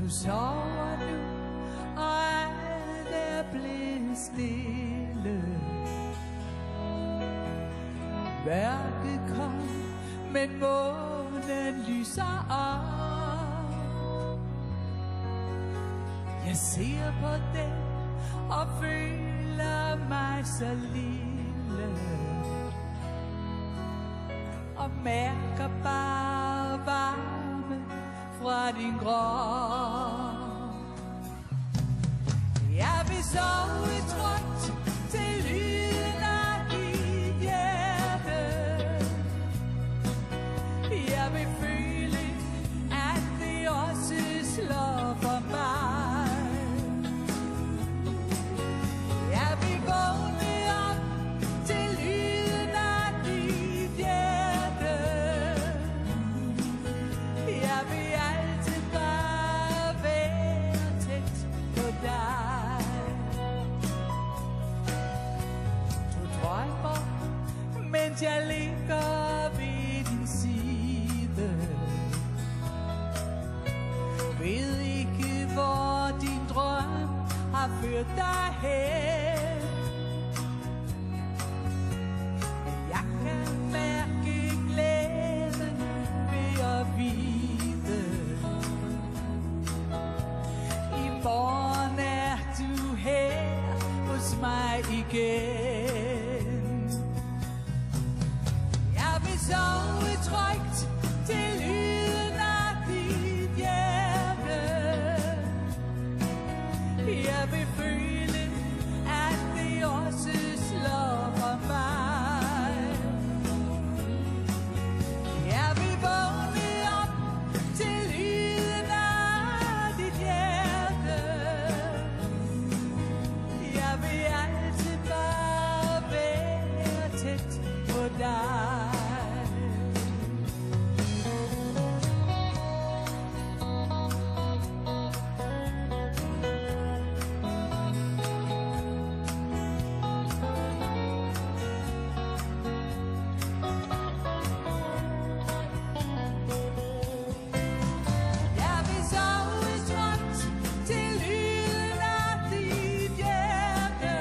Du sover nu, og alt er blevet stille. Mørket kom, men månen lyser op. Jeg ser på den og føler mig så lille, og mærker bare varme fra din krop. Jeg vil sove trygt til lyden af dit hjerte. Jeg vil føle, at det også slår for mig. Jeg vil vågne op til lyden af dit hjerte. Jeg vil altid bare være tæt på dig. Du drømmer, mens jeg ligger ved din side. Ved ikke, hvor din drøm har ført dig hen. Jeg kan mærke glæden ved at vide. I morgen er du her hos mig igen. Jeg vil sove trygt til lyden af dit hjerte. Jeg vil føle, at det også slår for mig. Jeg vil vågne op til lyden af dit hjerte. Jeg vil altid bare være tæt på dig. Jeg vil sove trygt til lyden af dit hjerte.